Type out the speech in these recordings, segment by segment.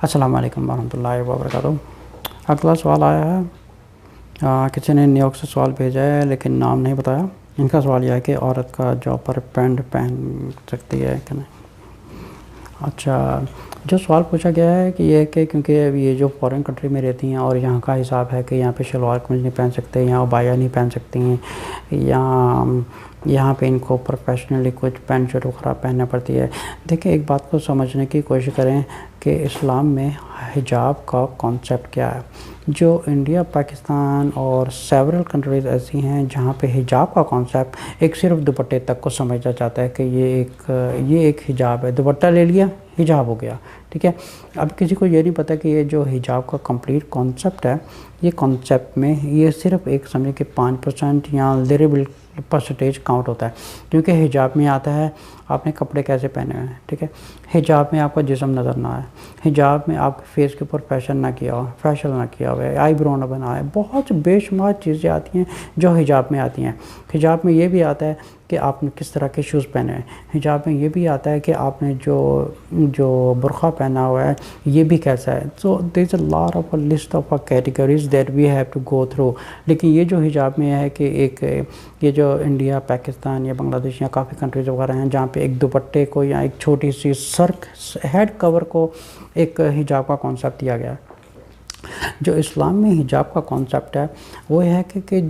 السلام علیکم ورحمۃ اللہ وبرکاتہ۔ اگلا سوال آیا ہے، کسی نے نیو یارک سے سوال بھیجا ہے لیکن نام نہیں بتایا۔ ان کا سوال یہ ہے کہ عورت کا جاب پر پینٹ پہن سکتی ہے کہ نہیں۔ اچھا، جو سوال پوچھا گیا ہے کہ یہ کہ کیونکہ اب یہ جو فورن کنٹری میں رہتی ہیں اور یہاں کا حساب ہے کہ یہاں پہ شلوار قمیض نہیں پہن سکتے، یہاں عبایا نہیں پہن سکتی ہیں، یہاں پہ ان کو پروفیشنلی کچھ پینٹ شرٹ وغیرہ پہننا پڑتی ہے۔ دیکھیں، ایک بات کو سمجھنے کی کوشش کریں کہ اسلام میں حجاب کا کانسیپٹ کیا ہے۔ جو انڈیا، پاکستان اور سیورل کنٹریز ایسی ہیں جہاں پہ حجاب کا کانسیپٹ ایک صرف دوپٹے تک کو سمجھا جاتا ہے کہ یہ ایک حجاب ہے، دوپٹہ لے لیا حجاب ہو گیا، ٹھیک ہے۔ اب کسی کو یہ نہیں پتہ کہ یہ جو حجاب کا کمپلیٹ کانسیپٹ ہے، یہ کانسیپٹ میں یہ صرف ایک سمجھے کہ 5% یا لیریبل پرسنٹیج کاؤنٹ ہوتا ہے، کیونکہ حجاب میں آتا ہے آپ نے کپڑے کیسے پہنے ہوئے ہیں، ٹھیک ہے۔ حجاب میں آپ کا جسم نظر نہ آئے، حجاب میں آپ کے فیس کے اوپر فیشن نہ کیا ہو، فیشل نہ کیا ہوا ہے، آئی برو نہ بنایا ہے، بہت بے شمار چیزیں آتی ہیں جو حجاب میں آتی ہیں۔ حجاب میں یہ بھی آتا ہے کہ آپ نے کس طرح کے شوز پہنے ہیں، حجاب میں یہ بھی آتا ہے کہ آپ نے جو برقع پہنا ہوا ہے یہ بھی کیسا ہے۔ سو دیر is a lot of a list of categories that we have to go through. لیکن یہ جو حجاب میں ہے کہ یہ جو انڈیا، پاکستان یا بنگلہ دیش یا کافی کنٹریز وغیرہ ہیں جہاں پہ ایک دوپٹے کو یا ایک چھوٹی سی ہیڈ کور کو ایک حجاب کا کانسیپٹ دیا گیا ہے۔ جو اسلام میں حجاب کا کانسیپٹ ہے وہ یہ ہے کہ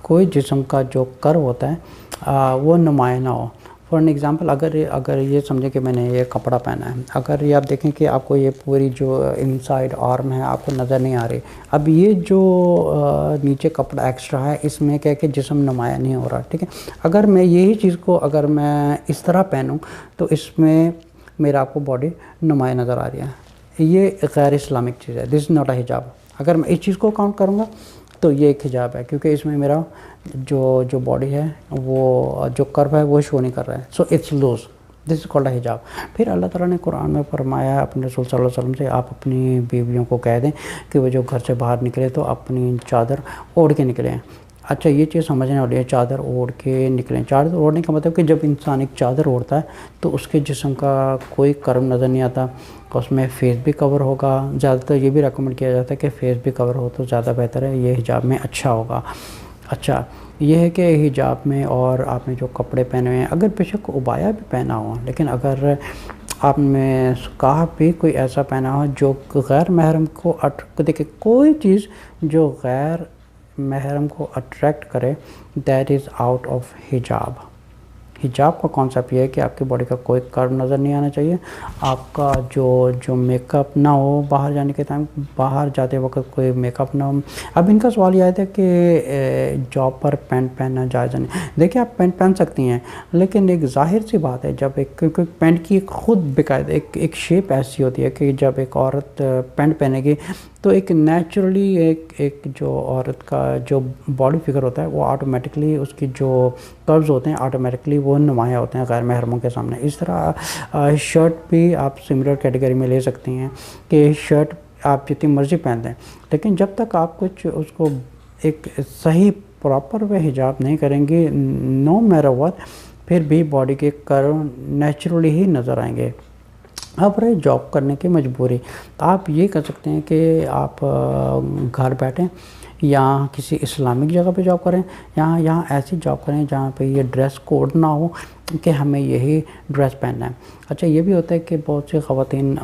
کوئی جسم کا جو کرو ہوتا ہے وہ نمایاں نہ ہو۔ فار این ایگزامپل، اگر یہ سمجھیں کہ میں نے یہ کپڑا پہنا ہے، اگر یہ آپ دیکھیں کہ آپ کو یہ پوری جو انسائڈ آرم ہے آپ کو نظر نہیں آ رہی، اب یہ جو نیچے کپڑا ایکسٹرا ہے اس میں کیا کہ جسم نمایاں نہیں ہو رہا، ٹھیک ہے۔ اگر میں یہی چیز کو اگر میں اس طرح پہنوں تو اس میں میرا آپ کو باڈی نمایاں نظر آ رہی ہے، یہ غیر اسلامک چیز ہے، دس از ناٹ اے حجاب۔ اگر میں اس چیز کو کاؤنٹ کروں گا تو یہ ایک حجاب ہے، کیونکہ اس میں میرا جو باڈی ہے وہ جو کرو ہے وہ شو نہیں کر رہا ہے، so it's loose, this is called a حجاب۔ پھر اللہ تعالیٰ نے قرآن میں فرمایا اپنے رسول صلی اللہ علیہ وسلم سے، آپ اپنی بیویوں کو کہہ دیں کہ وہ جو گھر سے باہر نکلے تو اپنی چادر اوڑھ کے نکلیں۔ اچھا، یہ چیز سمجھنے والی ہے، چادر اوڑھ کے نکلیں۔ چادر اوڑھنے کا مطلب کہ جب انسان ایک چادر اوڑھتا ہے تو اس کے جسم کا کوئی کرم نظر نہیں آتا، اس میں فیس بھی کور ہوگا۔ زیادہ تر یہ بھی ریکمنڈ کیا جاتا ہے کہ فیس بھی کور ہو تو زیادہ بہتر ہے، یہ حجاب میں اچھا ہوگا۔ اچھا، یہ ہے کہ حجاب میں اور آپ نے جو کپڑے پہنے ہوئے ہیں، اگر بے شک عبایا بھی پہنا ہو، لیکن اگر آپ نے سکارف بھی کوئی ایسا پہنا ہو جو غیر محرم کو دیکھیں، کوئی چیز جو غیر محرم کو اٹریکٹ کرے، دیٹ از آؤٹ آف حجاب۔ حجاب کا کانسیپٹ یہ ہے کہ آپ کی باڈی کا کوئی کرو نظر نہیں آنا چاہیے، آپ کا جو میک اپ نہ ہو، باہر جانے کے ٹائم باہر جاتے وقت کوئی میک اپ نہ ہو۔ اب ان کا سوال یہ آیا تھا کہ جاب پر پینٹ پہننا جائز نہیں۔ دیکھیں، آپ پینٹ پہن سکتی ہیں، لیکن ایک ظاہر سی بات ہے، جب کیونکہ پینٹ کی خود باقاعدہ ایک شیپ ایسی ہوتی ہے کہ جب ایک عورت پینٹ پہنے گی تو ایک نیچرلی ایک جو عورت کا جو باڈی فگر ہوتا ہے وہ آٹومیٹکلی اس کی جو کروز ہوتے ہیں آٹومیٹکلی وہ نمایاں ہوتے ہیں غیر محرموں کے سامنے۔ اس طرح شرٹ بھی آپ سملر کیٹیگری میں لے سکتی ہیں کہ شرٹ آپ جتنی مرضی پہن دیں، لیکن جب تک آپ کچھ اس کو ایک صحیح پراپر وے حجاب نہیں کریں گی، نو میٹر واٹ، پھر بھی باڈی کے کرو نیچرلی ہی نظر آئیں گے۔ اب رہے جاب کرنے کی مجبوری، تو آپ یہ کر سکتے ہیں کہ آپ گھر بیٹھیں یا کسی اسلامک جگہ پہ جاب کریں، یہاں ایسی جاب کریں جہاں پہ یہ ڈریس کوڈ نہ ہو کہ ہمیں یہی ڈریس پہننا ہے۔ اچھا، یہ بھی ہوتا ہے کہ بہت سی خواتین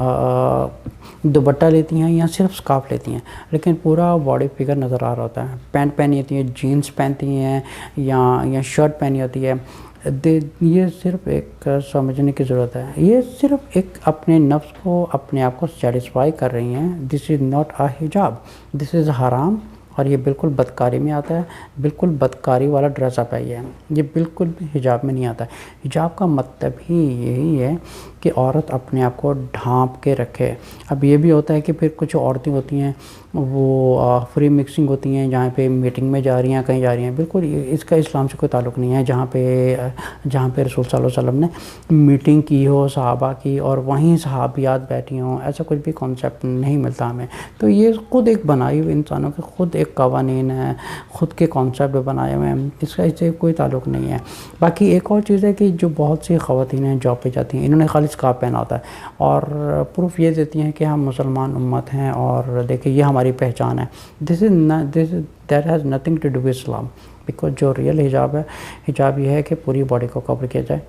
دوپٹہ لیتی ہیں یا صرف سکارف لیتی ہیں، لیکن پورا باڈی فگر نظر آ رہا ہوتا ہے، پینٹ پہنی ہوتی ہے، جینس پہنتی ہیں یا شرٹ پہنی ہوتی ہے۔ یہ صرف ایک سمجھنے کی ضرورت ہے، یہ صرف ایک اپنے نفس کو اپنے آپ کو سیٹسفائی کر رہی ہیں، دس از ناٹ اے حجاب، دس از حرام، اور یہ بالکل بدکاری میں آتا ہے، بالکل بدکاری والا ڈریس اپ ہے، یہ بالکل بھی حجاب میں نہیں آتا ہے۔ حجاب کا مطلب ہی یہی ہے کہ عورت اپنے آپ کو ڈھانپ کے رکھے۔ اب یہ بھی ہوتا ہے کہ پھر کچھ عورتیں ہوتی ہیں وہ فری مکسنگ ہوتی ہیں، جہاں پہ میٹنگ میں جا رہی ہیں، کہیں جا رہی ہیں، بالکل اس کا اسلام سے کوئی تعلق نہیں ہے۔ جہاں پہ رسول صلی اللہ علیہ وسلم نے میٹنگ کی ہو صحابہ کی اور وہیں صحابیات بیٹھی ہوں، ایسا کچھ بھی کانسیپٹ نہیں ملتا ہمیں۔ تو یہ خود ایک بنائی ہوئی انسانوں کے خود ایک قوانین ہیں، خود کے کانسیپٹ بنائے ہوئے ہیں، اس سے کوئی تعلق نہیں ہے۔ باقی ایک اور چیز ہے کہ جو بہت سی خواتین ہیں جاب پہ جاتی ہیں، انہوں نے خالی اسکارف پہنا ہوتا ہے، اور پروف یہ دیتی ہیں کہ ہم مسلمان امت ہیں اور دیکھیں یہ ہماری پہچان ہے. That has nothing to do with اسلام، بیکاز جو ریئل حجاب ہے، حجاب یہ ہے کہ پوری باڈی کو کور کیا جائے،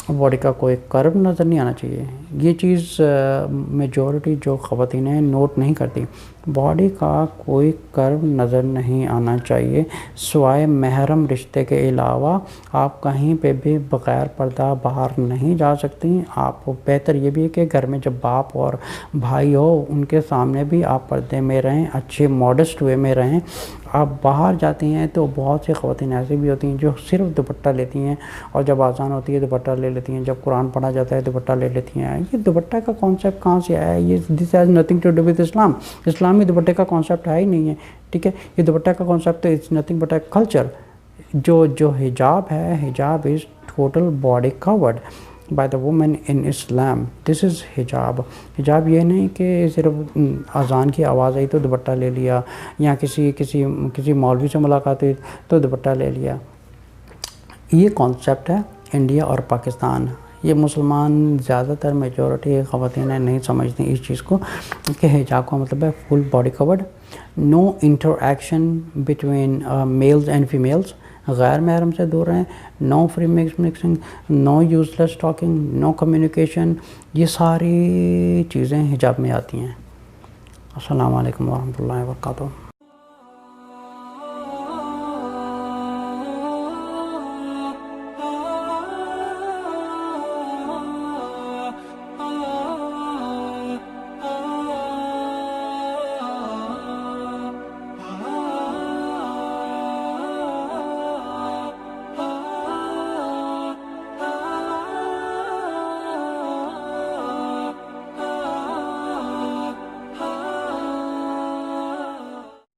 باڈی کا کوئی کرو نظر نہیں آنا چاہیے. یہ چیز میجورٹی جو خواتین ہیں نوٹ نہیں کرتی. باڈی کا کوئی کرو نظر نہیں آنا چاہیے سوائے محرم رشتے کے علاوہ. آپ کہیں پہ بھی بغیر پردہ باہر نہیں جا سکتی. آپ کو بہتر یہ بھی ہے کہ گھر میں جب باپ اور بھائی ہو ان کے سامنے بھی آپ پردے میں رہیں، اچھے ماڈسٹ وے میں رہیں. آپ باہر جاتی ہیں تو بہت سی خواتین ایسی بھی ہوتی ہیں جو صرف دوپٹہ لیتی ہیں، اور جب اذان ہوتی ہے دوپٹہ لے لیتی ہیں، جب قرآن پڑھا جاتا ہے دوپٹہ لے لیتی ہیں. یہ دوپٹہ کا کانسیپٹ کہاں سے آیا ہے؟ یہ this has nothing to do with Islam. اسلام میں دوپٹے کا کانسیپٹ ہے ہی نہیں ہے. ٹھیک ہے، یہ دوپٹہ کا concept it's nothing but a culture. جو حجاب ہے، hijab is total body covered by the woman in Islam. This is hijab. حجاب یہ نہیں کہ صرف اذان کی آواز آئی تو دوپٹہ لے لیا، یا کسی مولوی سے ملاقات ہوئی تو دوپٹہ لے لیا. یہ کانسیپٹ ہے انڈیا اور پاکستان. یہ مسلمان زیادہ تر میجورٹی خواتین نہیں سمجھتی اس چیز کو کہ حجاب کا مطلب ہے full body covered. No interaction between males and females. غیر محرم سے دور رہیں. No free mixing, no useless talking, no communication. یہ ساری چیزیں حجاب میں آتی ہیں. السلام علیکم ورحمۃ اللہ وبرکاتہ.